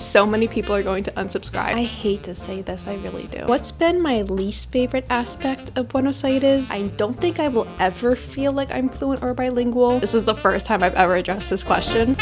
so many people are going to unsubscribe. I hate to say this, I really do. What's been my least favorite aspect of Buenos Aires? I don't think I will ever feel like I'm fluent or bilingual. This is the first time I've ever addressed this question.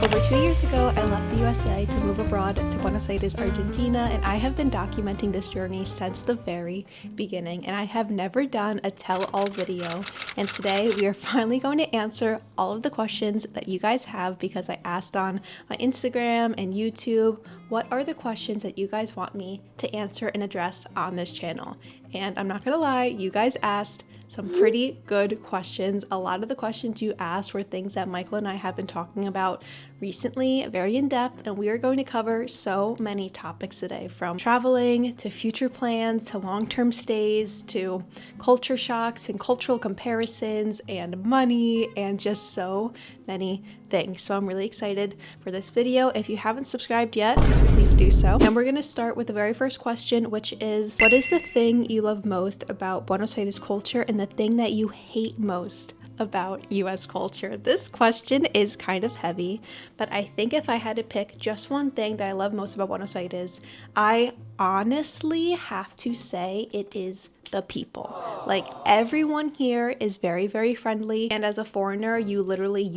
Over 2 years ago, I left the USA to move abroad to Buenos Aires, Argentina, and I have been documenting this journey since the very beginning, and I have never done a tell-all video. And today we are finally going to answer all of the questions that you guys have, because I asked on my Instagram and YouTube, what are the questions that you guys want me to answer and address on this channel? And I'm not gonna lie, you guys asked some pretty good questions. A lot of the questions you asked were things that Michael and I have been talking about recently, very in depth, and we are going to cover so many topics today, from traveling to future plans to long-term stays to culture shocks and cultural comparisons and money and just so many things. So I'm really excited for this video. If you haven't subscribed yet, please do so. And we're gonna start with the very first question, which is, what is the thing you love most about Buenos Aires culture and the thing that you hate most about US culture? This question is kind of heavy, but I think if I had to pick just one thing that I love most about Buenos Aires, I honestly have to say it is the people. Like, everyone here is very, very friendly, and as a foreigner, you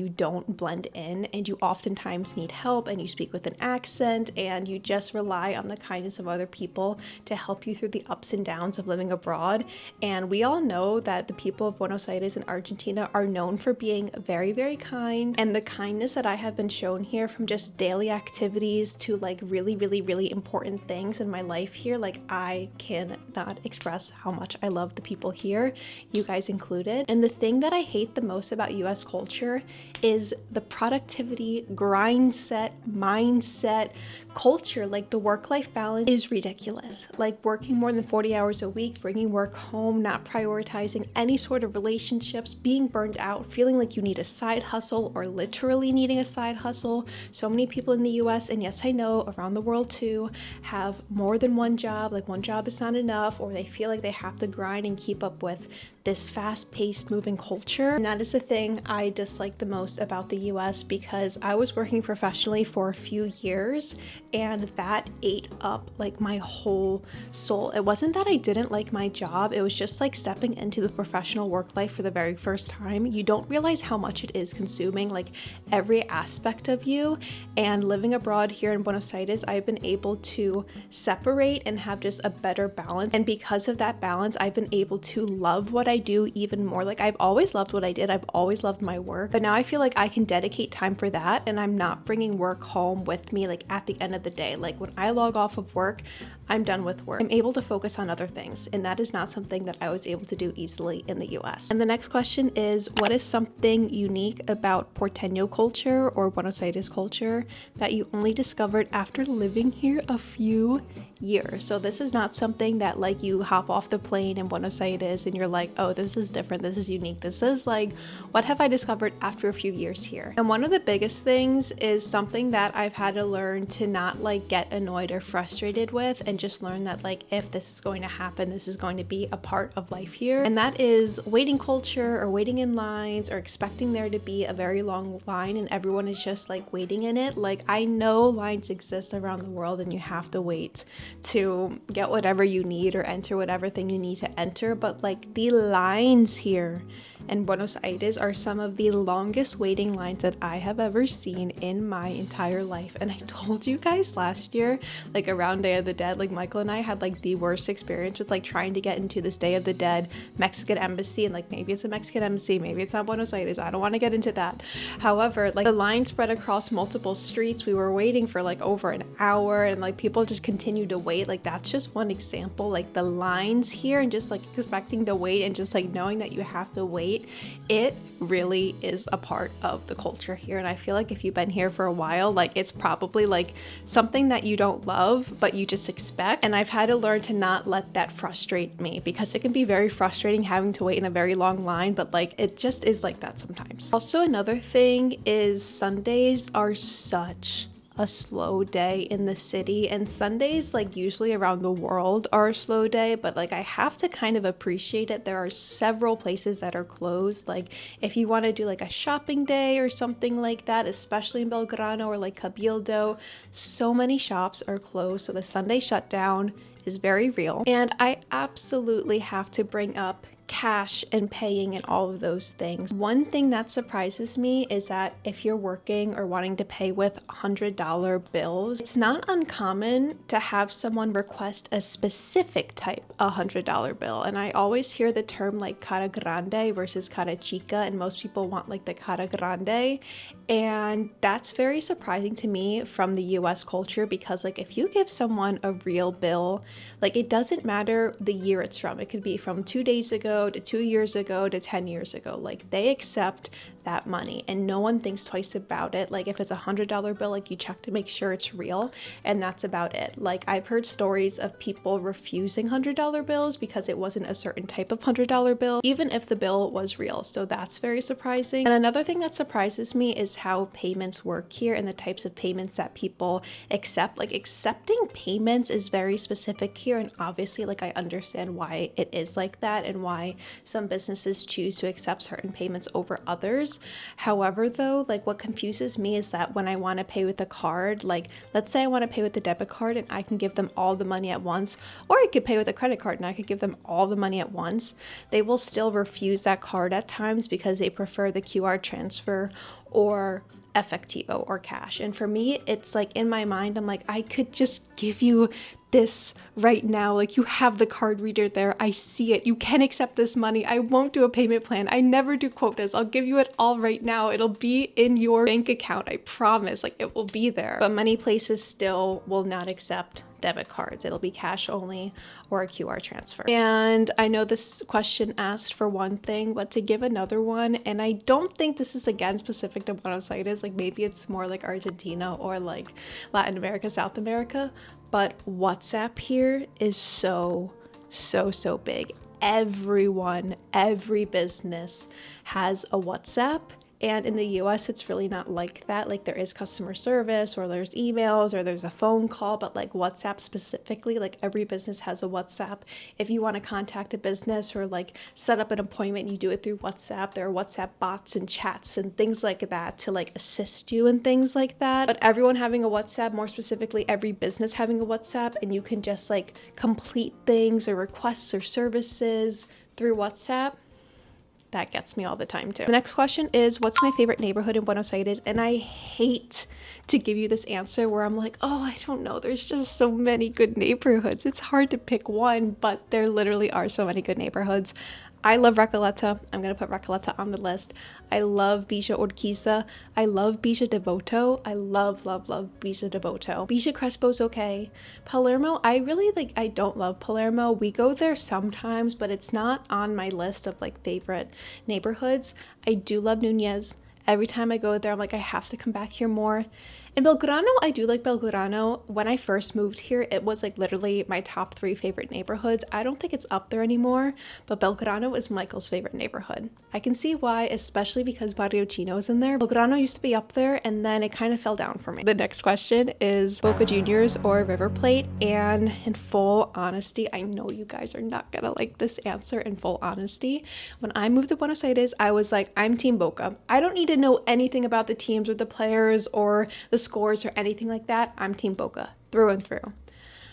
don't blend in, and you oftentimes need help, and you speak with an accent, and you just rely on the kindness of other people to help you through the ups and downs of living abroad. And we all know that the people of Buenos Aires and Argentina are known for being very, very kind, and the kindness that I have been shown here, from just daily activities to like really, really, really important things in my life here, like, I cannot express how much I love the people here, you guys included. And the thing that I hate the most about US culture is the productivity, grind set, mindset, culture. Like, the work-life balance is ridiculous. Like, working more than 40 hours a week, bringing work home, not prioritizing any sort of relationships, being burned out, feeling like you need a side hustle, or literally needing a side hustle. So many people in the US, and yes, I know around the world too, have more than one job. Like, one job is not enough, or they feel like they have to grind and keep up with this fast-paced moving culture. And that is the thing I dislike the most about the US, because I was working professionally for a few years, and that ate up like my whole soul. It wasn't that I didn't like my job, it was just like stepping into the professional work life for the very first time. You don't realize how much it is consuming like every aspect of you. And living abroad here in Buenos Aires, I've been able to separate and have just a better balance. And because of that balance, I've been able to love what I do even more. Like, I've always loved what I did, I've always loved my work, but now I feel like I can dedicate time for that, and I'm not bringing work home with me like at the end of the day. Like, when I log off of work, I'm done with work. I'm able to focus on other things, and that is not something that I was able to do easily in the US. And the next question is, what is something unique about Porteño culture or Buenos Aires culture that you only discovered after living here a few years? So this is not something that like you hop off the plane in Buenos Aires and you're like, oh, this is different, this is unique. This is like, what have I discovered after a few years here? And one of the biggest things is something that I've had to learn to not like get annoyed or frustrated with, and just learn that like, if this is going to happen, this is going to be a part of life here. And that is waiting culture, or waiting in lines, or expecting there to be a very long line and everyone is just like waiting in it. Like, I know lines exist around the world and you have to wait to get whatever you need or enter whatever thing you need to enter, but like, the lines here in Buenos Aires are some of the longest waiting lines that I have ever seen in my entire life. And I told you guys last year, like around Day of the Dead, like Michael and I had like the worst experience with like trying to get into this Day of the Dead Mexican embassy, and like, maybe it's a Mexican embassy, maybe it's not Buenos Aires, I don't want to get into that. However, like, the line spread across multiple streets, we were waiting for like over an hour, and like people just continued to wait. Like, that's just one example. Like, the lines here, and just like expecting to wait, and just like knowing that you have to wait, it really is a part of the culture here. And I feel like if you've been here for a while, like, it's probably like something that you don't love but you just expect. And I've had to learn to not let that frustrate me, because it can be very frustrating having to wait in a very long line, but like, it just is like that sometimes. Also, another thing is Sundays are such a slow day in the city, and Sundays like usually around the world are a slow day, but like I have to kind of appreciate it. There are several places that are closed. Like if you want to do like a shopping day or something like that, especially in Belgrano or like Cabildo, so many shops are closed, so the Sunday shutdown is very real. And I absolutely have to bring up cash and paying and all of those things. One thing that surprises me is that if you're working or wanting to pay with $100 bills, it's not uncommon to have someone request a specific type $100 bill. And I always hear the term like cara grande versus cara chica, and most people want like the cara grande. And that's very surprising to me from the US culture, because like if you give someone a real bill, like it doesn't matter the year it's from. It could be from 2 days ago to 2 years ago to 10 years ago. Like they accept that money and no one thinks twice about it. Like if it's $100 bill, like you check to make sure it's real, and that's about it. Like I've heard stories of people refusing $100 bills because it wasn't a certain type of $100 bill, even if the bill was real. So that's very surprising. And another thing that surprises me is how payments work here and the types of payments that people accept. Like accepting payments is very specific here, and obviously like I understand why it is like that and why some businesses choose to accept certain payments over others. However, though, like what confuses me is that when I want to pay with a card, like let's say I want to pay with the debit card and I can give them all the money at once, or I could pay with a credit card and I could give them all the money at once, they will still refuse that card at times because they prefer the QR transfer or efectivo or cash. And for me, it's like in my mind, I'm like, I could just give you this right now. Like you have the card reader there. I see it. You can accept this money. I won't do a payment plan. I never do quotas. I'll give you it all right now. It'll be in your bank account. I promise. Like it will be there. But many places still will not accept debit cards. It'll be cash only or a QR transfer. And I know this question asked for one thing, but to give another one, and I don't think this is again specific to Buenos Aires, like maybe it's more like Argentina or like Latin America, South America, but WhatsApp here is so big. Every business has a WhatsApp. And in the US, it's really not like that. Like there is customer service or there's emails or there's a phone call, but like WhatsApp specifically, like every business has a WhatsApp. If you want to contact a business or like set up an appointment, you do it through WhatsApp. There are WhatsApp bots and chats and things like that to like assist you and things like that. But everyone having a WhatsApp, more specifically, every business having a WhatsApp, and you can just like complete things or requests or services through WhatsApp. That gets me all the time too. The next question is, what's my favorite neighborhood in Buenos Aires? And I hate to give you this answer where I'm like, oh, I don't know. There's just so many good neighborhoods. It's hard to pick one, but there literally are so many good neighborhoods. I love Recoleta. I'm going to put Recoleta on the list. I love Villa Urquiza. I love Villa Devoto. I love Villa Devoto. Villa Crespo's okay. Palermo, I don't love Palermo. We go there sometimes, but it's not on my list of like favorite neighborhoods. I do love Nunez. Every time I go there, I'm like, I have to come back here more. And Belgrano, I do like Belgrano. When I first moved here, it was like literally my top 3 favorite neighborhoods. I don't think it's up there anymore, but Belgrano is Michael's favorite neighborhood. I can see why, especially because Barrio Chino is in there. Belgrano used to be up there, and then it kind of fell down for me. The next question is Boca Juniors or River Plate, and in full honesty, I know you guys are not gonna like this answer. In full honesty, when I moved to Buenos Aires, I was like, I'm Team Boca. I don't need to know anything about the teams or the players or the scores or anything like that. I'm Team Boca through and through.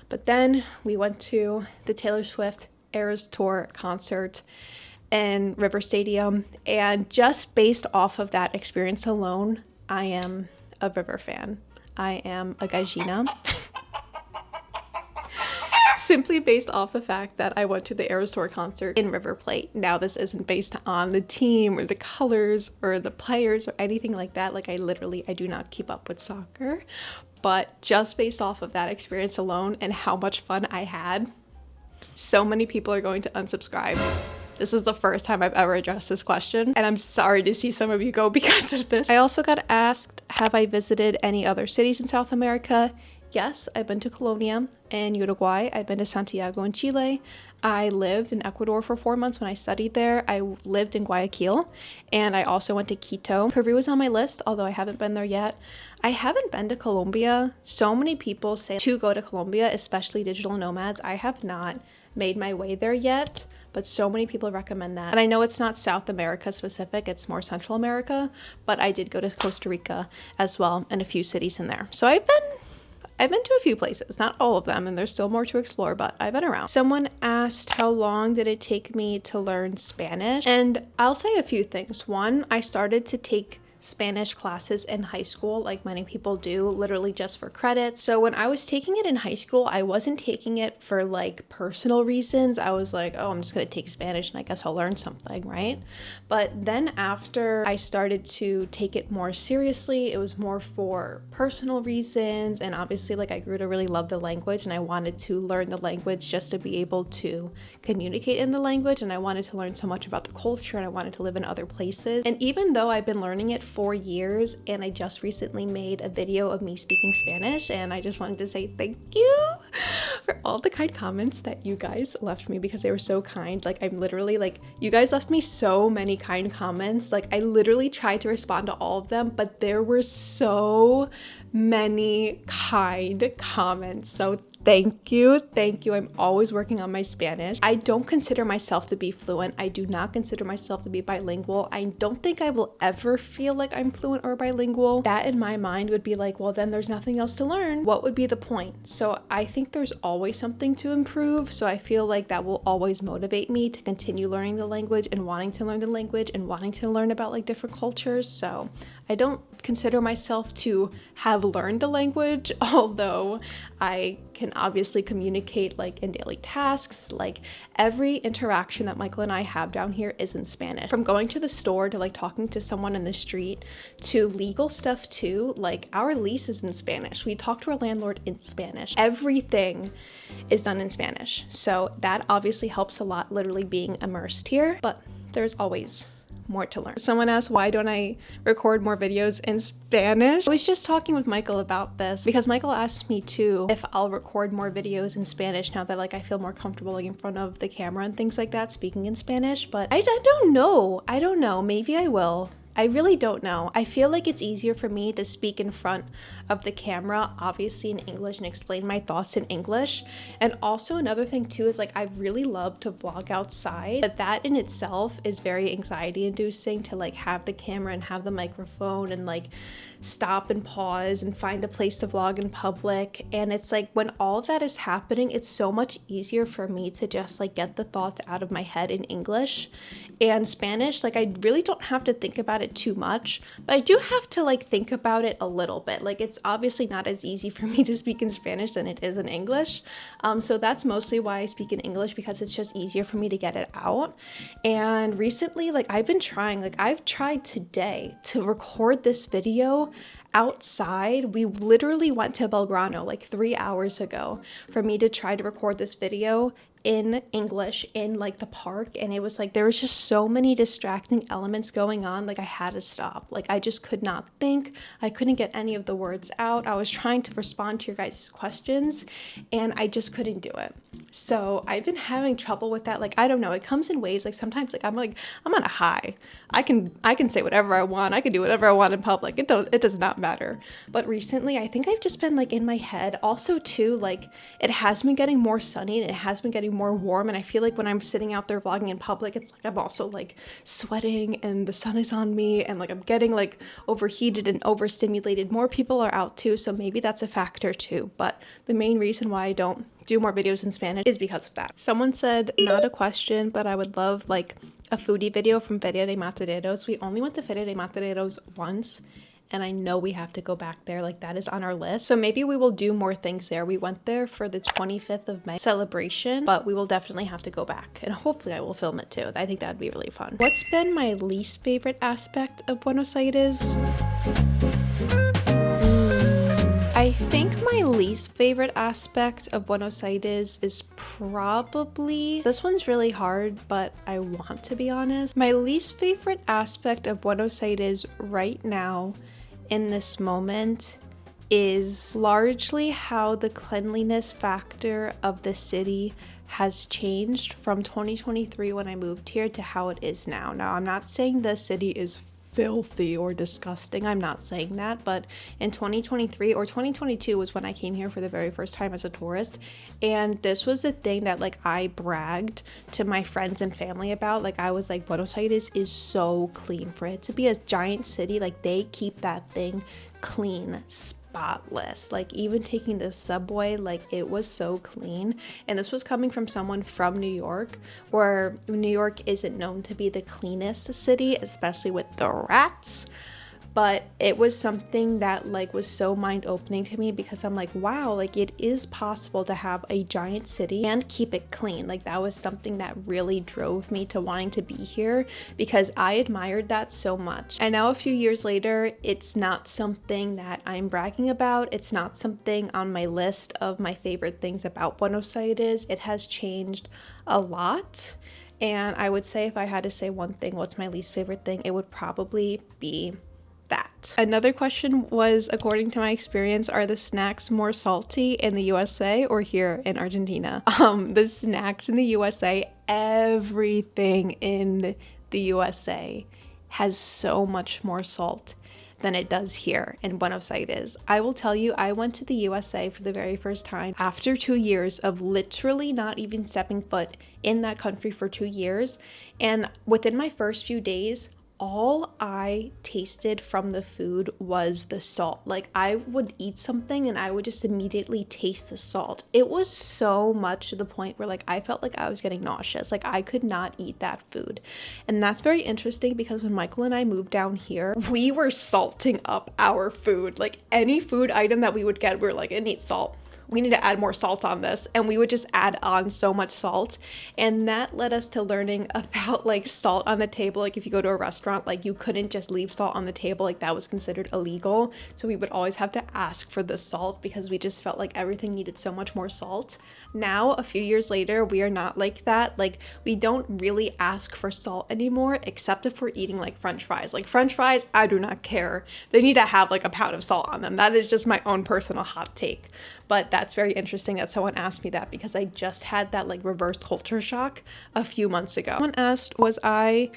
But then we went to the Taylor Swift Eras Tour concert in River Stadium, and just based off of that experience alone, I am a River fan. I am a Gallina. Simply based off the fact that I went to the Eras Tour concert in River Plate. Now, this isn't based on the team or the colors or the players or anything like that. Like I do not keep up with soccer, but just based off of that experience alone and how much fun I had, so many people are going to unsubscribe. This is the first time I've ever addressed this question, and I'm sorry to see some of you go because of this. I also got asked, have I visited any other cities in South America? Yes, I've been to Colombia and Uruguay. I've been to Santiago in Chile. I lived in Ecuador for 4 months when I studied there. I lived in Guayaquil, and I also went to Quito. Peru is on my list, although I haven't been there yet. I haven't been to Colombia. So many people say to go to Colombia, especially digital nomads. I have not made my way there yet, but so many people recommend that. And I know it's not South America specific, it's more Central America, but I did go to Costa Rica as well and a few cities in there. So I've been to a few places, not all of them, and there's still more to explore, but I've been around. Someone asked how long did it take me to learn Spanish? And I'll say a few things. One, I started to take Spanish classes in high school, like many people do, literally just for credit. So when I was taking it in high school, I wasn't taking it for like personal reasons. I was like, oh, I'm just gonna take Spanish and I guess I'll learn something, right? But then after I started to take it more seriously, it was more for personal reasons, and obviously like I grew to really love the language, and I wanted to learn the language just to be able to communicate in the language, and I wanted to learn so much about the culture, and I wanted to live in other places. And even though I've been learning it 4 years, and I just recently made a video of me speaking Spanish, and I just wanted to say thank you for all the kind comments that you guys left me, because they were so kind. Like, I'm literally like, you guys left me so many kind comments. Like, I literally tried to respond to all of them, but there were so many kind comments. So thank you. I'm always working on my Spanish. I don't consider myself to be fluent. I do not consider myself to be bilingual. I don't think I will ever feel like I'm fluent or bilingual. That in my mind would be like, well, then there's nothing else to learn. What would be the point? So I think there's always something to improve. So I feel like that will always motivate me to continue learning the language and wanting to learn the language and wanting to learn about like different cultures. So I don't consider myself to have learned the language, although I can obviously communicate like in daily tasks. Like, every interaction that Michael and I have down here is in Spanish. From going to the store to like talking to someone in the street to legal stuff too, like our lease is in Spanish. We talk to our landlord in Spanish. Everything is done in Spanish. So that obviously helps a lot, literally being immersed here, but there's always more to learn. Someone asked, why don't I record more videos in Spanish? I was just talking with Michael about this because Michael asked me too if I'll record more videos in Spanish now that like I feel more comfortable like in front of the camera and things like that, speaking in Spanish. But I don't know. Maybe I will. I really don't know. I feel like it's easier for me to speak in front of the camera, obviously in English, and explain my thoughts in English. And also another thing too is like I really love to vlog outside, but that in itself is very anxiety inducing to like have the camera and have the microphone and like stop and pause and find a place to vlog in public. And it's like when all of that is happening, it's so much easier for me to just like get the thoughts out of my head in English. And Spanish, like I really don't have to think about it too much, but I do have to like think about it a little bit. Like, it's obviously not as easy for me to speak in Spanish than it is in English. So that's mostly why I speak in English, because it's just easier for me to get it out. And recently, like I've tried today to record this video outside. We literally went to Belgrano like 3 hours ago for me to try to record this video in English in like the park, and it was like there was just so many distracting elements going on. Like I had to stop. Like I just could not think. I couldn't get any of the words out. I was trying to respond to your guys' questions and I just couldn't do it. So I've been having trouble with that. Like I don't know, it comes in waves. Like sometimes like I'm on a high. I can say whatever I want. I can do whatever I want in public. It does not matter. But recently I think I've just been like in my head. Also too, like it has been getting more sunny and it has been getting more warm, and I feel like when I'm sitting out there vlogging in public, it's like I'm also like sweating and the sun is on me and like I'm getting like overheated and overstimulated. More people are out too, so maybe that's a factor too. But the main reason why I don't do more videos in Spanish is because of that. Someone said, not a question, but I would love like a foodie video from Feria de Mataderos. We only went to Feria de Mataderos once, and I know we have to go back there. Like that is on our list. So maybe we will do more things there. We went there for the 25th of May celebration, but we will definitely have to go back, and hopefully I will film it too. I think that would be really fun. What's been my least favorite aspect of Buenos Aires? I think my least favorite aspect of Buenos Aires is probably, this one's really hard, but I want to be honest. My least favorite aspect of Buenos Aires right now in this moment is largely how the cleanliness factor of the city has changed from 2023 when I moved here to how it is now. Now, I'm not saying the city is filthy or disgusting. I'm not saying that, but in 2023 or 2022 was when I came here for the very first time as a tourist, and this was the thing that like I bragged to my friends and family about. Like I was like, Buenos Aires is so clean. For it to be a giant city, like they keep that thing clean, spotless. Like even taking the subway, like it was so clean. And this was coming from someone from New York, where New York isn't known to be the cleanest city, especially with the rats. But it was something that like was so mind-opening to me, because I'm like, wow, like it is possible to have a giant city and keep it clean. Like that was something that really drove me to wanting to be here, because I admired that so much. And now a few years later, it's not something that I'm bragging about. It's not something on my list of my favorite things about Buenos Aires. It has changed a lot. And I would say if I had to say one thing, what's my least favorite thing, it would probably be that. Another question was, according to my experience, are the snacks more salty in the USA or here in Argentina? The snacks in the USA, everything in the USA has so much more salt than it does here in Buenos Aires. I will tell you, I went to the USA for the very first time after 2 years of literally not even stepping foot in that country for 2 years. And within my first few days, all I tasted from the food was the salt. Like I would eat something and I would just immediately taste the salt. It was so much to the point where like I felt like I was getting nauseous. Like I could not eat that food. And that's very interesting, because when Michael and I moved down here, we were salting up our food. Like any food item that we would get, we were like, it needs salt. We need to add more salt on this. And we would just add on so much salt. And that led us to learning about like salt on the table. Like if you go to a restaurant, like you couldn't just leave salt on the table. Like that was considered illegal. So we would always have to ask for the salt, because we just felt like everything needed so much more salt. Now, a few years later, we are not like that. Like we don't really ask for salt anymore, except if we're eating like French fries. Like French fries, I do not care. They need to have like a pound of salt on them. That is just my own personal hot take. But that's very interesting that someone asked me that, because I just had that like reverse culture shock a few months ago. Someone asked, was I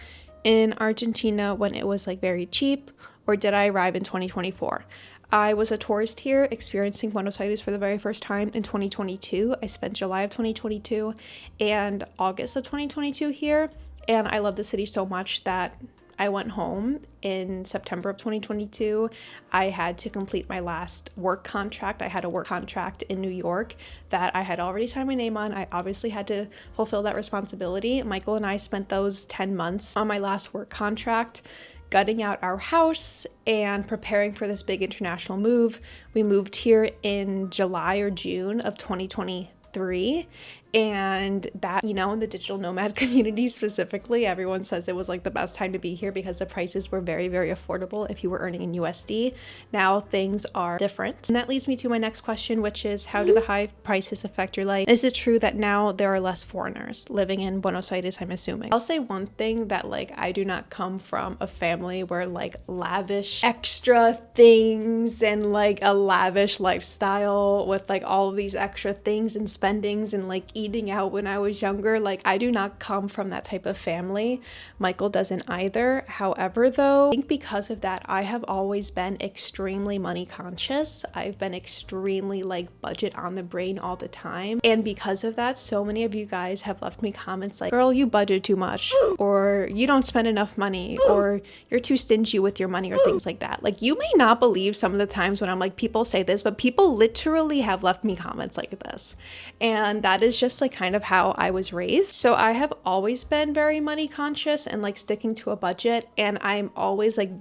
in Argentina when it was like very cheap, or did I arrive in 2024? I was a tourist here, experiencing Buenos Aires for the very first time in 2022. I spent July of 2022 and August of 2022 here, and I love the city so much that I went home in September of 2022. I had to complete my last work contract. I had a work contract in New York that I had already signed my name on. I obviously had to fulfill that responsibility. Michael and I spent those 10 months on my last work contract, gutting out our house and preparing for this big international move. We moved here in July or June of 2023. And that, you know, in the digital nomad community specifically, everyone says it was like the best time to be here because the prices were very, very affordable if you were earning in USD. Now things are different. And that leads me to my next question, which is, how do the high prices affect your life? Is it true that now there are less foreigners living in Buenos Aires, I'm assuming? I'll say one thing, that like I do not come from a family where like lavish extra things and like a lavish lifestyle with like all of these extra things and spendings and like eating out when I was younger. Like I do not come from that type of family. Michael doesn't either. However, though, I think because of that, I have always been extremely money conscious. I've been extremely like budget on the brain all the time. And because of that, so many of you guys have left me comments like, girl, you budget too much, or you don't spend enough money, or you're too stingy with your money, or things like that. Like you may not believe some of the times when I'm like, people say this, but people literally have left me comments like this. And that is just like kind of how I was raised. So I have always been very money conscious and like sticking to a budget. And I'm always like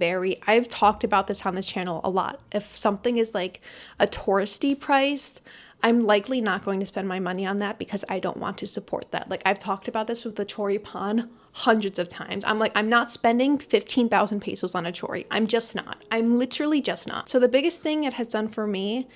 I've talked about this on this channel a lot. If something is like a touristy price, I'm likely not going to spend my money on that because I don't want to support that. Like I've talked about this with the choripan hundreds of times. I'm like, I'm not spending 15,000 pesos on a chori. I'm just not. I'm literally just not. So the biggest thing it has done for me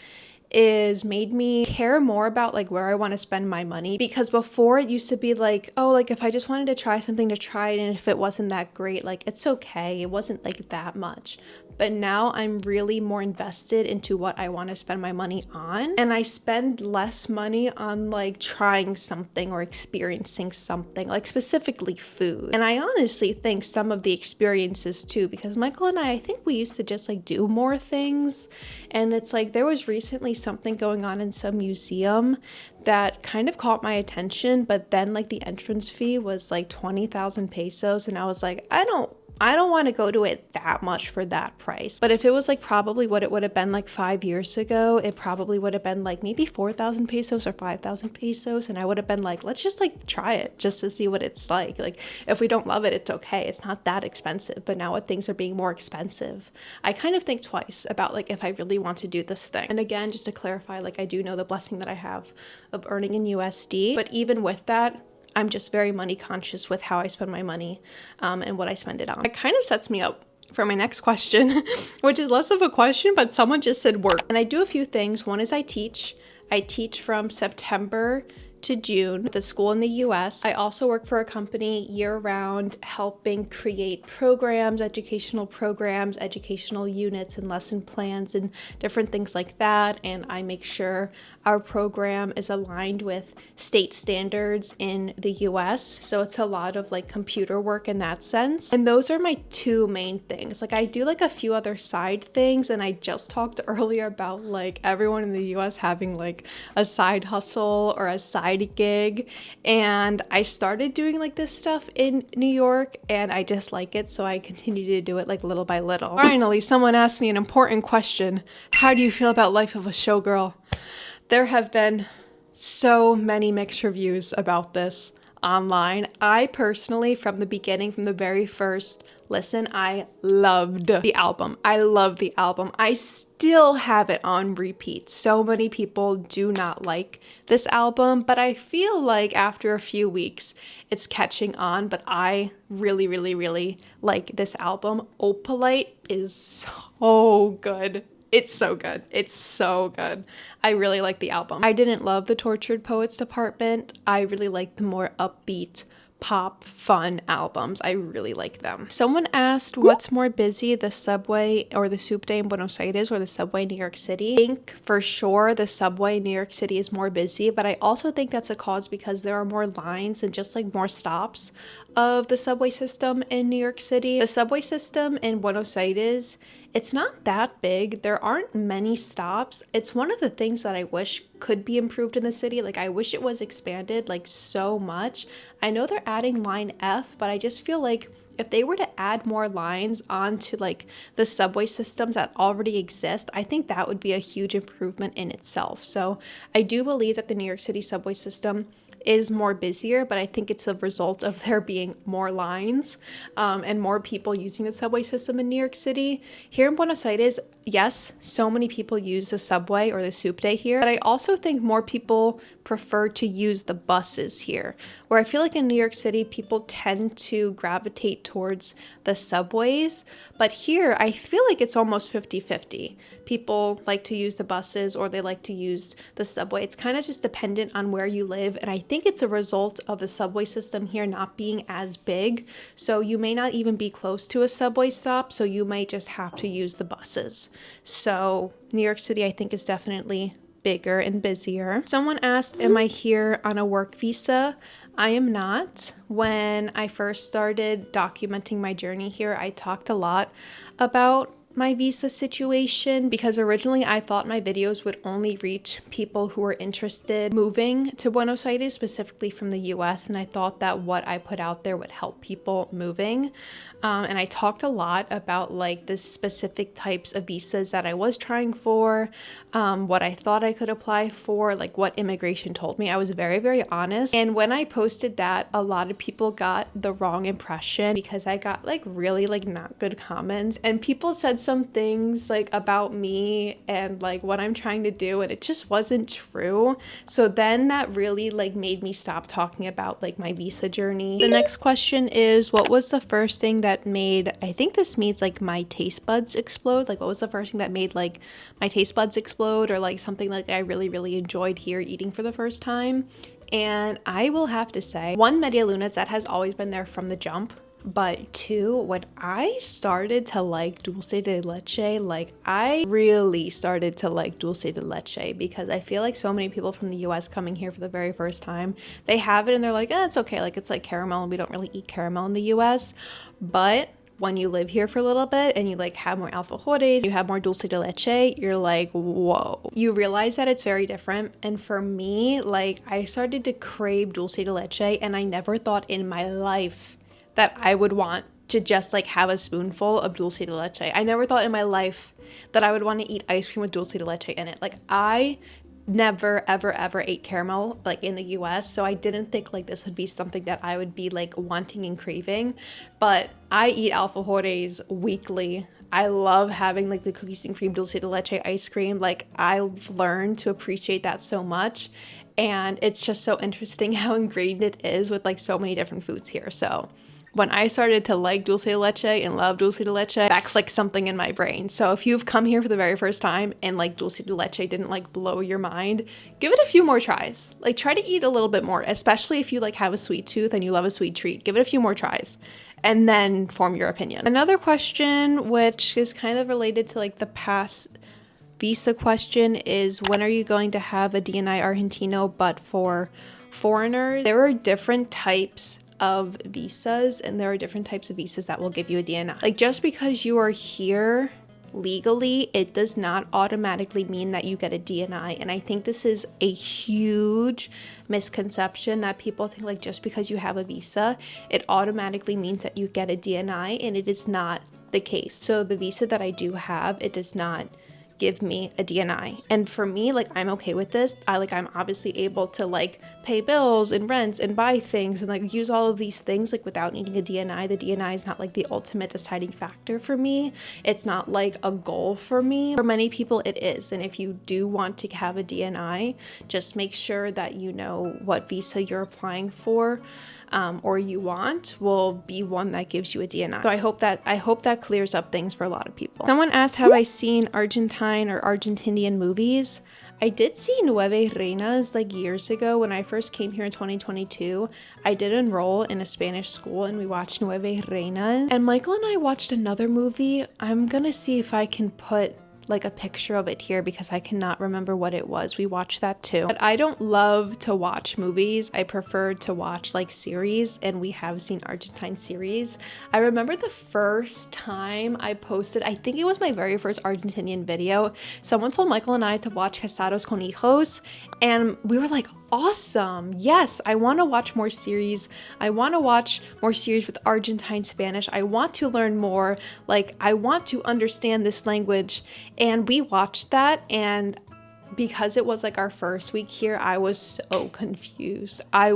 is made me care more about like where I want to spend my money, because before it used to be like, oh, like if I just wanted to try something to try it, and if it wasn't that great, like it's okay, it wasn't like that much. but now I'm really more invested into what I want to spend my money on, and I spend less money on like trying something or experiencing something, like specifically food. And I honestly think some of the experiences too, because Michael and I think we used to just like do more things, and it's like there was recently something going on in some museum that kind of caught my attention, but then like the entrance fee was like 20,000 pesos, and I was like, I don't want to go to it that much for that price. But if it was like probably what it would have been like 5 years ago, it probably would have been like maybe 4,000 pesos or 5,000 pesos. And I would have been like, let's just like try it just to see what it's like. Like if we don't love it, it's okay. It's not that expensive. But now with things are being more expensive, I kind of think twice about like if I really want to do this thing. And again, just to clarify, like I do know the blessing that I have of earning in USD. But even with that, I'm just very money conscious with how I spend my money and what I spend it on. It kind of sets me up for my next question, which is less of a question, but someone just said work. And I do a few things. One is I teach. I teach from September to June at the school in the US. I also work for a company year-round helping create programs, educational units and lesson plans and different things like that. And I make sure our program is aligned with state standards in the US. So it's a lot of like computer work in that sense. And those are my two main things. Like I do like a few other side things, and I just talked earlier about like everyone in the US having like a side hustle or a side gig, and I started doing like this stuff in New York and I just like it, so I continue to do it like little by little. Finally, someone asked me an important question. How do you feel about life of a showgirl? There have been so many mixed reviews about this online. I personally, from the beginning, from the very first listen, I loved the album. I love the album. I still have it on repeat. So many people do not like this album, but I feel like after a few weeks, it's catching on. But I really, really, really like this album. Opalite is so good. It's so good. It's so good. I really like the album. I didn't love the Tortured Poets department. I really like the more upbeat, pop, fun albums. I really like them. Someone asked, what's more busy, the subway or the Soup Day in Buenos Aires or the subway in New York City? I think for sure the subway in New York City is more busy, but I also think that's a cause because there are more lines and just like more stops of the subway system in New York City. The subway system in Buenos Aires, it's not that big. There aren't many stops. It's one of the things that I wish could be improved in the city. Like I wish it was expanded like so much. I know they're adding line F, but I just feel like if they were to add more lines onto like the subway systems that already exist, I think that would be a huge improvement in itself. So I do believe that the New York City subway system is more busier, but I think it's a result of there being more lines and more people using the subway system in New York City. Here in Buenos Aires, yes, so many people use the subway or the Soup Day here, but I also think more people prefer to use the buses here, where I feel like in New York City, people tend to gravitate towards the subways, but here I feel like it's almost 50-50. People like to use the buses or they like to use the subway. It's kind of just dependent on where you live, and I think it's a result of the subway system here not being as big, so you may not even be close to a subway stop, so you may just have to use the buses. So New York City, I think, is definitely bigger and busier. Someone asked, am I here on a work visa? I am not. When I first started documenting my journey here, I talked a lot about my visa situation because originally I thought my videos would only reach people who were interested moving to Buenos Aires, specifically from the US, and I thought that what I put out there would help people moving. And I talked a lot about like the specific types of visas that I was trying for, what I thought I could apply for, like what immigration told me. I was very, very honest. And when I posted that, a lot of people got the wrong impression because I got like really like not good comments, and people said some things like about me and like what I'm trying to do, and it just wasn't true. So then that really like made me stop talking about like my visa journey. The next question is, what was the first thing that made, I think this means like my taste buds explode? Like what was the first thing that made like my taste buds explode, or like something like I really, really enjoyed here eating for the first time? And I will have to say, one, Media Lunas, that has always been there from the jump. But two, when I started to like dulce de leche, like I really started to like dulce de leche, because I feel like so many people from the US coming here for the very first time, they have it and they're like, it's okay, like it's like caramel and we don't really eat caramel in the US. But when you live here for a little bit and you like have more alfajores, you have more dulce de leche, you're like, whoa. You realize that it's very different. And for me, like I started to crave dulce de leche, and I never thought in my life that I would want to just like have a spoonful of dulce de leche. I never thought in my life that I would want to eat ice cream with dulce de leche in it. Like I never ever ate caramel like in the US, so I didn't think like this would be something that I would be like wanting and craving. But I eat alfajores weekly. I love having like the cookies and cream dulce de leche ice cream. Like I've learned to appreciate that so much, and it's just so interesting how ingrained it is with like so many different foods here. So when I started to like dulce de leche and love dulce de leche, that clicked something in my brain. So if you've come here for the very first time and like dulce de leche didn't like blow your mind, give it a few more tries. Like try to eat a little bit more, especially if you like have a sweet tooth and you love a sweet treat. Give it a few more tries and then form your opinion. Another question, which is kind of related to like the past visa question, is when are you going to have a DNI Argentino but for foreigners? There are different types of visas, and there are different types of visas that will give you a DNI. Like just because you are here legally, it does not automatically mean that you get a DNI. And I think this is a huge misconception, that people think like just because you have a visa, it automatically means that you get a DNI, and it is not the case. So the visa that I do have, it does not give me a DNI. And for me, like I'm okay with this. I'm obviously able to like pay bills and rents and buy things and like use all of these things like without needing a DNI. The DNI is not like the ultimate deciding factor for me. It's not like a goal for me. For many people it is. And if you do want to have a DNI, just make sure that you know what visa you're applying for, or you want will be one that gives you a DNI. So I hope that clears up things for a lot of people. Someone asked, have I seen Argentine or Argentinian movies? I did see Nueve Reinas like years ago when I first came here in 2022. I did enroll in a Spanish school and we watched Nueve Reinas. And Michael and I watched another movie. I'm gonna see if I can put like a picture of it here because I cannot remember what it was. We watched that too. But I don't love to watch movies. I prefer to watch like series, and we have seen Argentine series. I remember the first time I posted, I think it was my very first Argentinian video, someone told Michael and I to watch Casados con Hijos, and we were like, awesome, yes, I want to watch more series. I want to watch more series with Argentine Spanish. I want to learn more. Like, I want to understand this language. And we watched that, and because it was like our first week here, I was so confused. I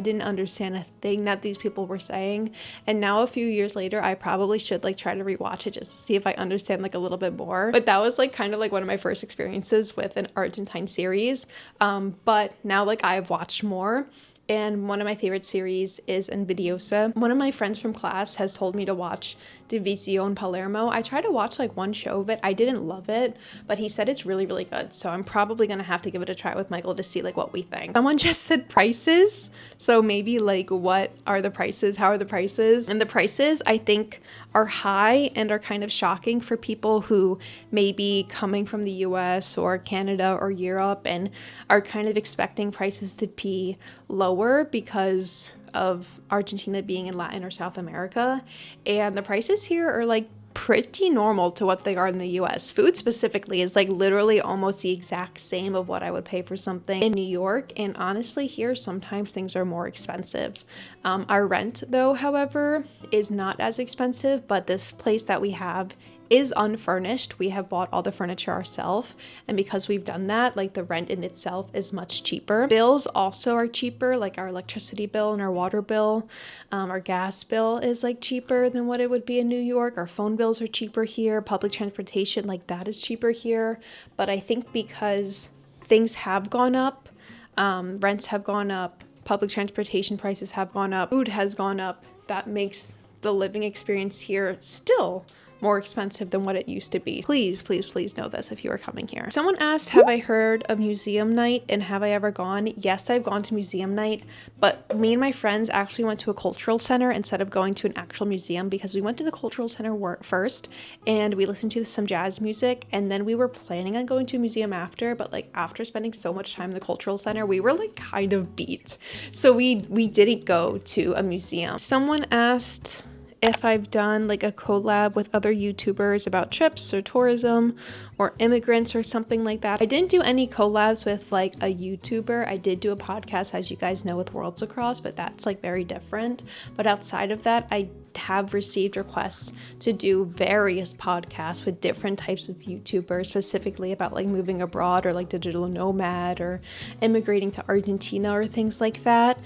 didn't understand a thing that these people were saying. And now a few years later, I probably should like try to rewatch it just to see if I understand like a little bit more. But that was like kind of like one of my first experiences with an Argentine series. But now like I've watched more. And one of my favorite series is Envidiosa. One of my friends from class has told me to watch División Palermo. I tried to watch like one show of it. I didn't love it, but he said it's really, really good. So I'm probably gonna have to give it a try with Michael to see like what we think. Someone just said prices. So maybe like what are the prices? How are the prices? And the prices I think are high and are kind of shocking for people who may be coming from the US or Canada or Europe and are kind of expecting prices to be lower because of Argentina being in Latin or South America. And the prices here are like pretty normal to what they are in the US. Food specifically is like literally almost the exact same of what I would pay for something in New York. And honestly, here sometimes things are more expensive. Our rent though, however, is not as expensive, but this place that we have is unfurnished. We have bought all the furniture ourselves, and because we've done that, like the rent in itself is much cheaper. Bills also are cheaper, like our electricity bill and our water bill. Our gas bill is like cheaper than what it would be in New York. Our phone bills are cheaper here. Public transportation, like that is cheaper here. But I think because things have gone up, rents have gone up, public transportation prices have gone up, food has gone up, that makes the living experience here still more expensive than what it used to be. Please, please, please know this if you are coming here. Someone asked, have I heard of museum night and have I ever gone? Yes, I've gone to museum night, but me and my friends actually went to a cultural center instead of going to an actual museum, because we went to the cultural center first and we listened to some jazz music, and then we were planning on going to a museum after, but like after spending so much time in the cultural center, we were like kind of beat. So we didn't go to a museum. Someone asked if I've done like a collab with other YouTubers about trips or tourism or immigrants or something like that. I didn't do any collabs with like a YouTuber. I did do a podcast, as you guys know, with Worlds Across, but that's like very different. But outside of that, I have received requests to do various podcasts with different types of YouTubers, specifically about like moving abroad or like digital nomad or immigrating to Argentina or things like that.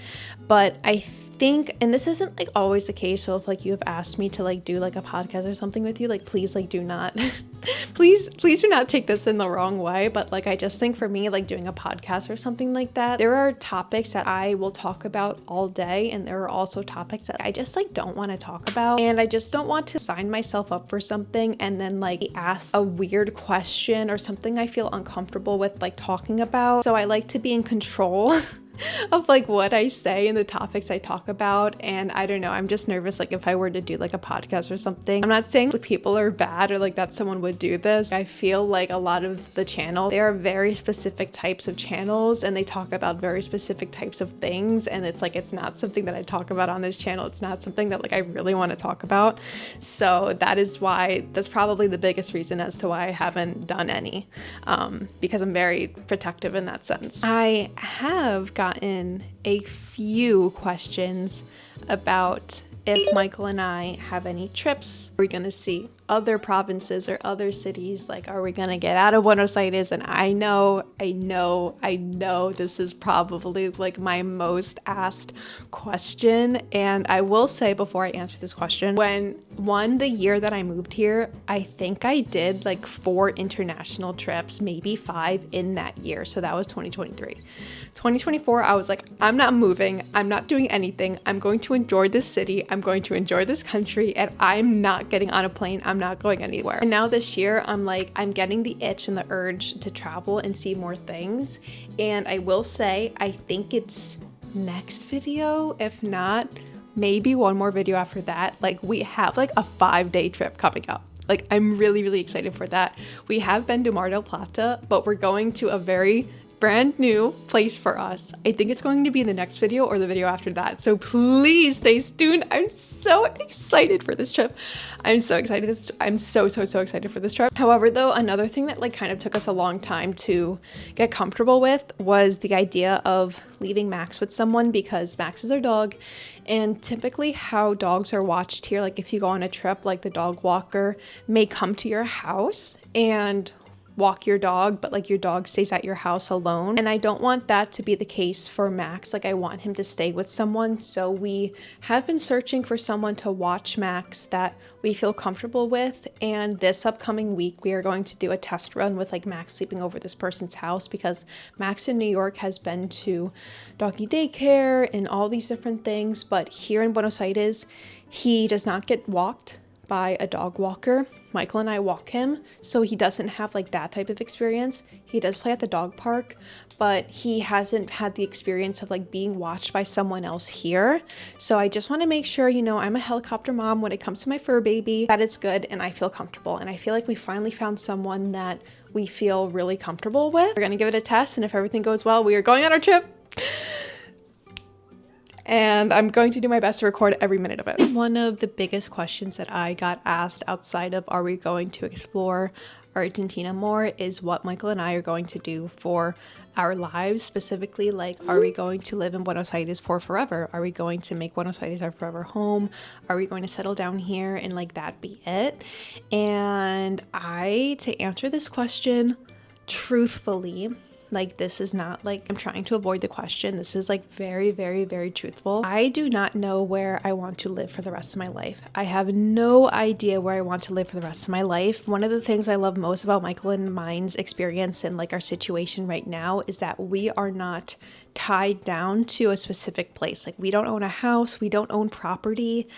But I think, and this isn't like always the case, so if like you have asked me to like do like a podcast or something with you, like please like do not please do not take this in the wrong way, but like I just think for me, like doing a podcast or something like that, there are topics that I will talk about all day, and there are also topics that I just like don't want to talk about, and I just don't want to sign myself up for something and then like ask a weird question or something I feel uncomfortable with like talking about. So I like to be in control of like what I say and the topics I talk about. And I don't know, I'm just nervous like if I were to do like a podcast or something. I'm not saying like people are bad or like that someone would do this. I feel like a lot of the channel, there are very specific types of channels and they talk about very specific types of things, and it's like it's not something that I talk about on this channel. It's not something that like I really want to talk about. So that is why, that's probably the biggest reason as to why I haven't done any, because I'm very protective in that sense. I have gotten a few questions about if Michael and I have any trips. Are we gonna see other provinces or other cities? Like, are we gonna get out of Buenos Aires? And I know this is probably like my most asked question. And I will say before I answer this question, the year that I moved here, I think I did like 4 international trips, maybe 5 in that year. So that was 2023. 2024, I was like, I'm not moving. I'm not doing anything. I'm going to enjoy this city. I'm going to enjoy this country, and I'm not getting on a plane. I'm not going anywhere. And now this year, I'm like, I'm getting the itch and the urge to travel and see more things. And I will say, I think it's next video, if not, maybe one more video after that. Like, we have like a 5-day trip coming up. Like, I'm really, really excited for that. We have been to Mar del Plata, but we're going to a very brand new place for us. I think it's going to be in the next video or the video after that. So please stay tuned. I'm so excited for this trip. I'm so excited. I'm so excited for this trip. However, though, another thing that like kind of took us a long time to get comfortable with was the idea of leaving Max with someone, because Max is our dog. And typically how dogs are watched here, like if you go on a trip, like the dog walker may come to your house and walk your dog, but like your dog stays at your house alone. And I don't want that to be the case for Max. Like, I want him to stay with someone. So we have been searching for someone to watch Max that we feel comfortable with. And this upcoming week, we are going to do a test run with like Max sleeping over this person's house, because Max in New York has been to doggy daycare and all these different things. But here in Buenos Aires, he does not get walked by a dog walker. Michael and I walk him, so he doesn't have like that type of experience. He does play at the dog park, but he hasn't had the experience of like being watched by someone else here. So I just want to make sure, you know, I'm a helicopter mom when it comes to my fur baby, that it's good and I feel comfortable. And I feel like we finally found someone that we feel really comfortable with. We're gonna give it a test, and if everything goes well, we are going on our trip. And I'm going to do my best to record every minute of it. One of the biggest questions that I got asked outside of are we going to explore Argentina more is what Michael and I are going to do for our lives. Specifically, like, are we going to live in Buenos Aires for forever? Are we going to make Buenos Aires our forever home? Are we going to settle down here and like that be it? And to answer this question truthfully, Like, this is not like I'm trying to avoid the question. This is like very, very, very truthful. I do not know where I want to live for the rest of my life. I have no idea where I want to live for the rest of my life. One of the things I love most about Michael and mine's experience and like our situation right now is that we are not tied down to a specific place. Like, we don't own a house, we don't own property.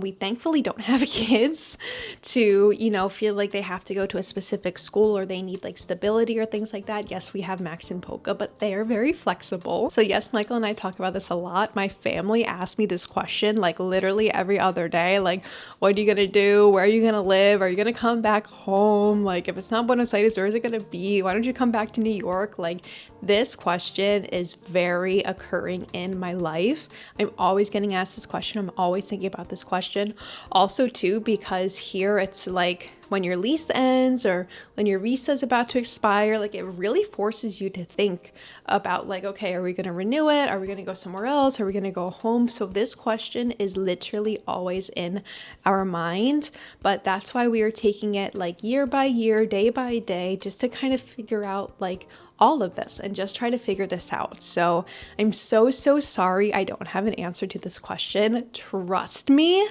We thankfully don't have kids to, you know, feel like they have to go to a specific school or they need like stability or things like that. Yes, we have Max and Polka, but they are very flexible. So yes, Michael and I talk about this a lot. My family asks me this question like literally every other day. Like, what are you gonna do? Where are you gonna live? Are you gonna come back home? Like, if it's not Buenos Aires, where is it gonna be? Why don't you come back to New York? Like, this question is very occurring in my life. I'm always getting asked this question. I'm always thinking about this question. Also too, because here it's like when your lease ends or when your visa is about to expire, like it really forces you to think about like, okay, are we going to renew it? Are we going to go somewhere else? Are we going to go home? So this question is literally always in our mind, but that's why we are taking it like year by year, day by day, just to kind of figure out like all of this and just try to figure this out. So I'm so sorry I don't have an answer to this question. Trust me,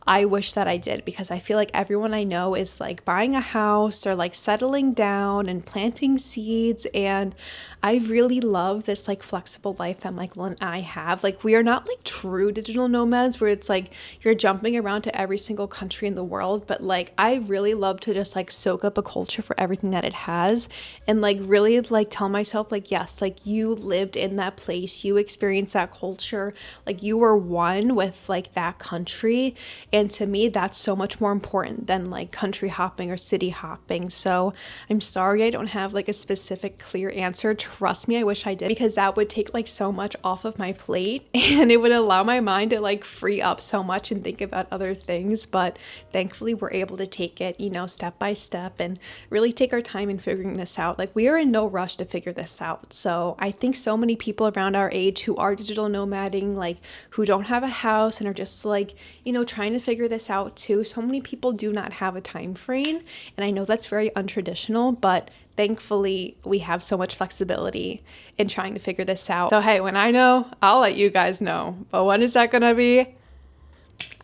I wish that I did, because I feel like everyone I know is like buying a house or like settling down and planting seeds. And I really love this like flexible life that Michael and I have. Like, we are not like true digital nomads where it's like you're jumping around to every single country in the world, but like I really love to just like soak up a culture for everything that it has and like really like tell myself like, yes, like you lived in that place, you experienced that culture, like you were one with like that country. And to me, that's so much more important than like country hopping or city hopping. So I'm sorry I don't have like a specific clear answer. Trust me, I wish I did, because that would take like so much off of my plate and it would allow my mind to like free up so much and think about other things. But thankfully we're able to take it, you know, step by step and really take our time in figuring this out. Like, we are in no rush to figure this out. So I think so many people around our age who are digital nomading, like who don't have a house and are just like, you know, trying to figure this out too. So many people do not have a time frame. And I know that's very untraditional, but thankfully we have so much flexibility in trying to figure this out. So hey, when I know, I'll let you guys know. But when is that gonna be?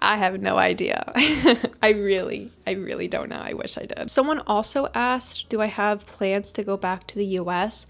I have no idea. I really don't know. I wish I did. Someone also asked, do I have plans to go back to the US?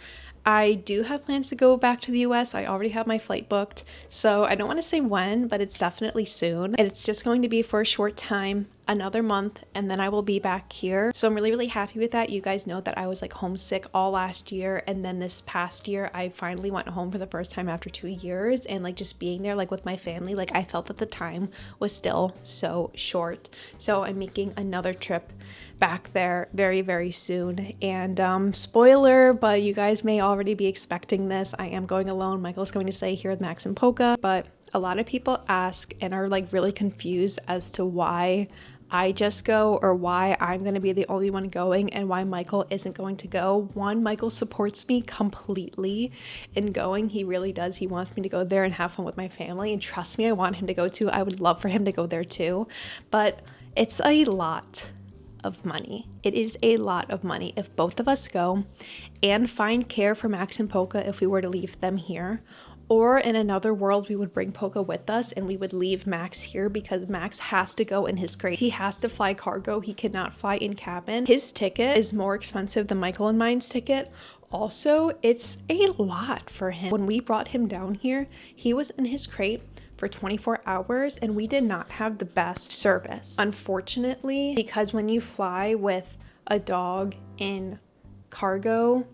I do have plans to go back to the US. I already have my flight booked. So I don't want to say when, but it's definitely soon. And it's just going to be for a short time, another month, and then I will be back here. So I'm really happy with that. You guys know that I was like homesick all last year, and then this past year I finally went home for the first time after 2 years, and like just being there like with my family, like I felt that the time was still so short. So I'm making another trip back there very soon. And spoiler, but you guys may already be expecting this, I am going alone. Michael's going to stay here with Max and Polka, but a lot of people ask and are like really confused as to why I just go or why I'm going to be the only one going and why Michael isn't going to go. One, Michael supports me completely in going. He really does. He wants me to go there and have fun with my family. And trust me, I want him to go too. I would love for him to go there too. But it's a lot of money. It is a lot of money if both of us go and find care for Max and Polka if we were to leave them here. Or in another world, we would bring Polka with us and we would leave Max here because Max has to go in his crate. He has to fly cargo. He cannot fly in cabin. His ticket is more expensive than Michael and mine's ticket. Also, it's a lot for him. When we brought him down here, he was in his crate for 24 hours and we did not have the best service. Unfortunately, because when you fly with a dog in cargo,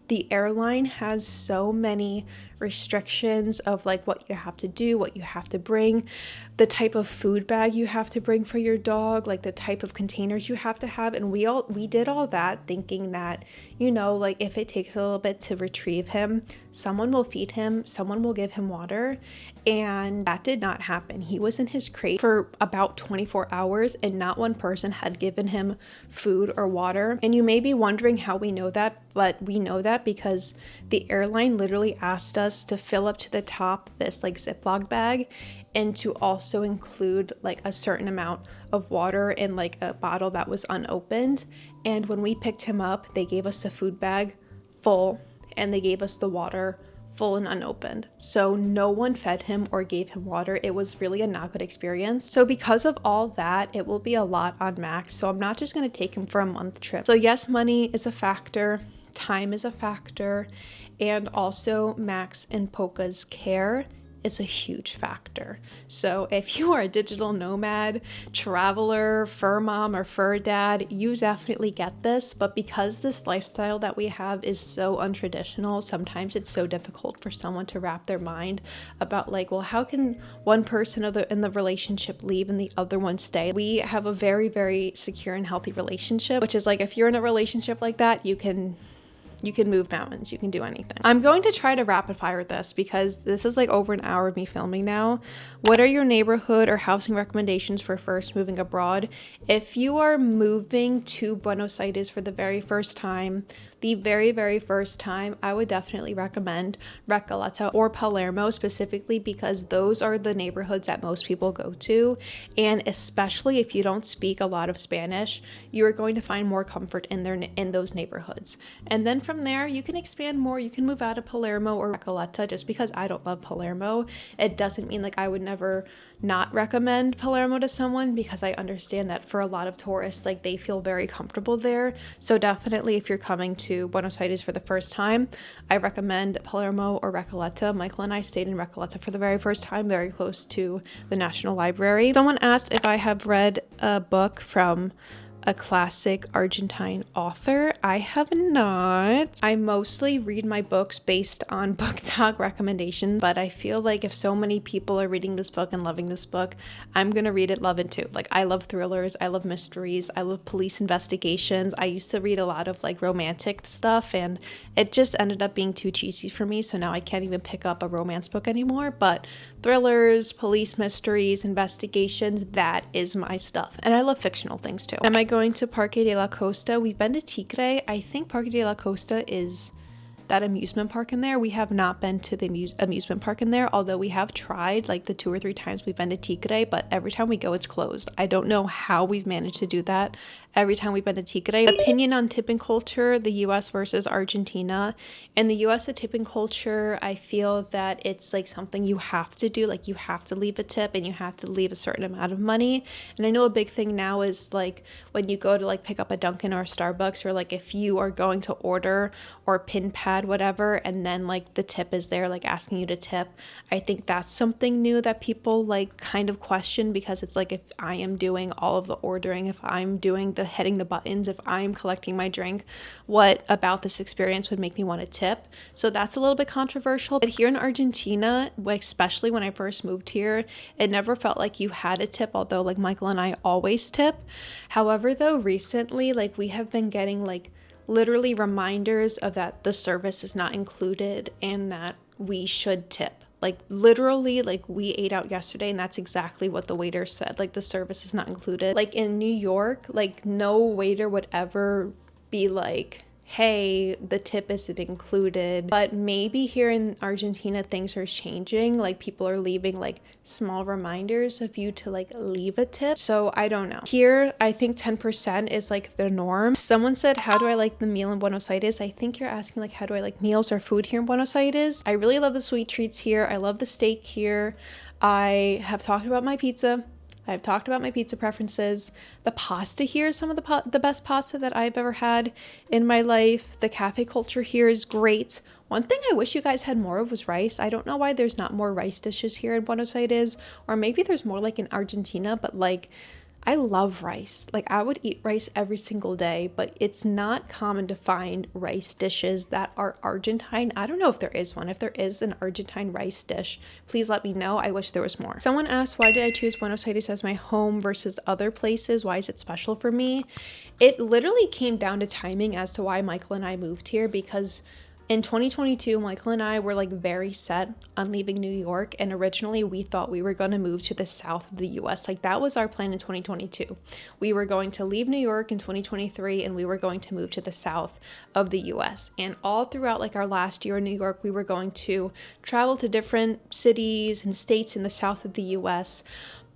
the airline has so many restrictions of like what you have to do, what you have to bring, the type of food bag you have to bring for your dog, like the type of containers you have to have. And we did all that thinking that, you know, like if it takes a little bit to retrieve him, someone will feed him, someone will give him water. And that did not happen. He was in his crate for about 24 hours and not one person had given him food or water. And you may be wondering how we know that, but we know that because the airline literally asked us to fill up to the top this like Ziploc bag and to also include like a certain amount of water in like a bottle that was unopened. And when we picked him up, they gave us a food bag full and they gave us the water full and unopened. So no one fed him or gave him water. It was really a not good experience. So because of all that, it will be a lot on Max. So I'm not just going to take him for a month trip. So yes, money is a factor, time is a factor, and also Max and Polka's care is a huge factor. So if you are a digital nomad, traveler, fur mom, or fur dad, you definitely get this. But because this lifestyle that we have is so untraditional, sometimes it's so difficult for someone to wrap their mind about like, well, how can one person in the relationship leave and the other one stay? We have a very, very secure and healthy relationship, which is like, if you're in a relationship like that, you can move mountains, you can do anything. I'm going to try to rapid fire this because this is like over an hour of me filming now. What are your neighborhood or housing recommendations for first moving abroad? If you are moving to Buenos Aires for the very first time, I would definitely recommend Recoleta or Palermo specifically because those are the neighborhoods that most people go to. And especially if you don't speak a lot of Spanish, you are going to find more comfort in those neighborhoods. And then from there, you can expand more. You can move out of Palermo or Recoleta. Just because I don't love Palermo, it doesn't mean like I would never not recommend Palermo to someone, because I understand that for a lot of tourists, like they feel very comfortable there. So definitely if you're coming to Buenos Aires for the first time, I recommend Palermo or Recoleta. Michael and I stayed in Recoleta for the very first time, very close to the National Library. Someone asked if I have read a book from a classic Argentine author. I have not. I mostly read my books based on BookTok recommendations, but I feel like if so many people are reading this book and loving this book, I'm gonna read it, love it too. Like, I love thrillers, I love mysteries, I love police investigations. I used to read a lot of like romantic stuff and it just ended up being too cheesy for me, so now I can't even pick up a romance book anymore. But thrillers, police mysteries, investigations, that is my stuff. And I love fictional things too. Am I going to Parque de la Costa? We've been to Tigre. I think Parque de la Costa is that amusement park in there. We have not been to the amusement park in there, although we have tried like the 2 or 3 times we've been to Tigre, but every time we go, it's closed. I don't know how we've managed to do that every time we've been to Tigre. Opinion on tipping culture, the US versus Argentina. In the US, the tipping culture, I feel that it's like something you have to do. Like, you have to leave a tip and you have to leave a certain amount of money. And I know a big thing now is like when you go to like pick up a Dunkin' or a Starbucks, or like if you are going to order or pin pad whatever, and then like the tip is there like asking you to tip. I think that's something new that people like kind of question, because it's like, if I am doing all of the ordering, if I'm doing the hitting the buttons, if I'm collecting my drink, what about this experience would make me want to tip? So that's a little bit controversial. But here in Argentina, especially when I first moved here, it never felt like you had a tip, although like Michael and I always tip. However, though, recently, like we have been getting like literally reminders of that the service is not included and that we should tip. Like literally, like we ate out yesterday and that's exactly what the waiter said. Like, the service is not included. Like in New York, like no waiter would ever be like, hey, the tip isn't included. But maybe here in Argentina, things are changing. Like, people are leaving like small reminders of you to like leave a tip. So I don't know. Here, I think 10% is like the norm. Someone said, how do I like the meal in Buenos Aires? I think you're asking like, how do I like meals or food here in Buenos Aires? I really love the sweet treats here. I love the steak here. I have talked about my pizza. I've talked about my pizza preferences. The pasta here is some of the best pasta that I've ever had in my life. The cafe culture here is great. One thing I wish you guys had more of was rice. I don't know why there's not more rice dishes here in Buenos Aires, or maybe there's more like in Argentina, but like, I love rice. Like, I would eat rice every single day, but it's not common to find rice dishes that are Argentine. I don't know if there is one. If there is an Argentine rice dish, please let me know. I wish there was more. Someone asked, why did I choose Buenos Aires as my home versus other places? Why is it special for me? It literally came down to timing as to why Michael and I moved here, because in 2022, Michael and I were like very set on leaving New York, and originally we thought we were going to move to the south of the US. Like, that was our plan in 2022. We were going to leave New York in 2023 and we were going to move to the south of the US. And all throughout like our last year in New York, we were going to travel to different cities and states in the south of the US.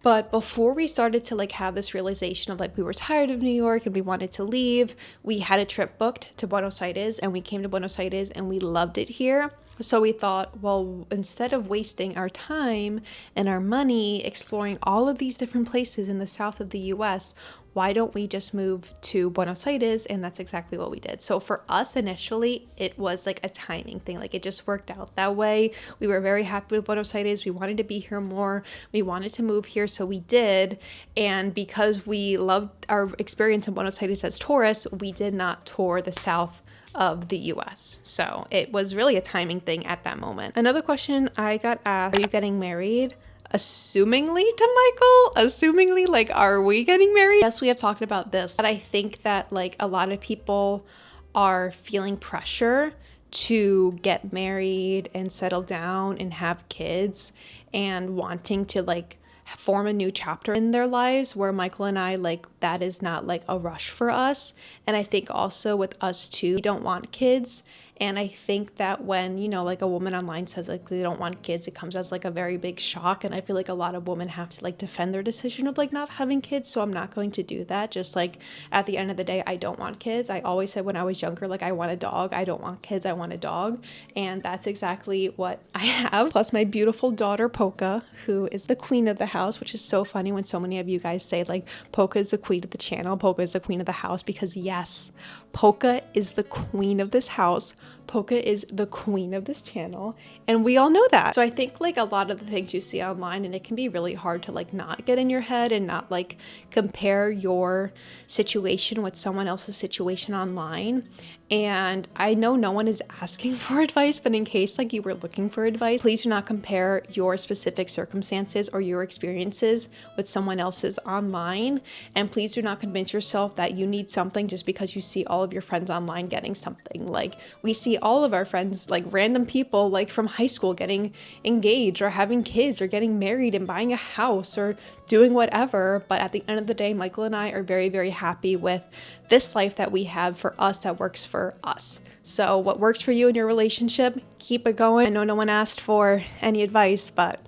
But before we started to like have this realization of like we were tired of New York and we wanted to leave, we had a trip booked to Buenos Aires, and we came to Buenos Aires and we loved it here. So we thought, well, instead of wasting our time and our money exploring all of these different places in the south of the US, why don't we just move to Buenos Aires? And that's exactly what we did. So for us initially, it was like a timing thing. Like it just worked out that way. We were very happy with Buenos Aires. We wanted to be here more. We wanted to move here, so we did. And because we loved our experience in Buenos Aires as tourists, we did not tour the south of the US. So it was really a timing thing at that moment. Another question I got asked, are you getting married? Assumingly to Michael, assumingly, like, are we getting married? Yes, we have talked about this, but I think that like a lot of people are feeling pressure to get married and settle down and have kids and wanting to like form a new chapter in their lives, where Michael and I, like, that is not like a rush for us. And I think also with us too, we don't want kids. And I think that when, you know, like a woman online says like they don't want kids, it comes as like a very big shock. And I feel like a lot of women have to like defend their decision of like not having kids. So I'm not going to do that. Just like at the end of the day, I don't want kids. I always said when I was younger, like I want a dog. I don't want kids. I want a dog. And that's exactly what I have. Plus my beautiful daughter, Polka, who is the queen of the house, which is so funny when so many of you guys say like Polka is the queen of the channel. Polka is the queen of the house, because yes, Polka is the queen of this house. Polka is the queen of this channel, and we all know that. So I think like a lot of the things you see online, and it can be really hard to like not get in your head and not like compare your situation with someone else's situation online. And I know no one is asking for advice, but in case like you were looking for advice, please do not compare your specific circumstances or your experiences with someone else's online. And please do not convince yourself that you need something just because you see all of your friends online getting something. Like we see all of our friends, like random people like from high school getting engaged or having kids or getting married and buying a house or doing whatever. But at the end of the day, Michael and I are very, very happy with this life that we have for us, that works for us. So what works for you in your relationship, keep it going. I know no one asked for any advice, but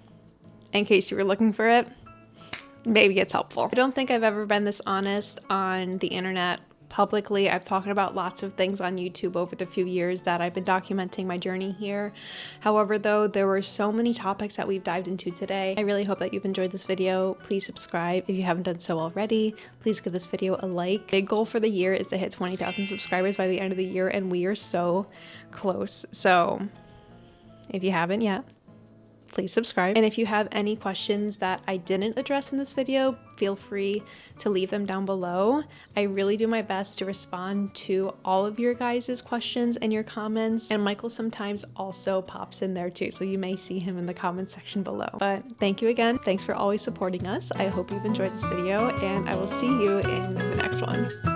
in case you were looking for it, maybe it's helpful. I don't think I've ever been this honest on the internet publicly. I've talked about lots of things on YouTube over the few years that I've been documenting my journey here. However, though, there were so many topics that we've dived into today. I really hope that you've enjoyed this video. Please subscribe if you haven't done so already. Please give this video a like. Big goal for the year is to hit 20,000 subscribers by the end of the year, and we are so close. So if you haven't yet, please subscribe. And if you have any questions that I didn't address in this video, feel free to leave them down below. I really do my best to respond to all of your guys' questions and your comments. And Michael sometimes also pops in there too, so you may see him in the comment section below. But thank you again. Thanks for always supporting us. I hope you've enjoyed this video, and I will see you in the next one.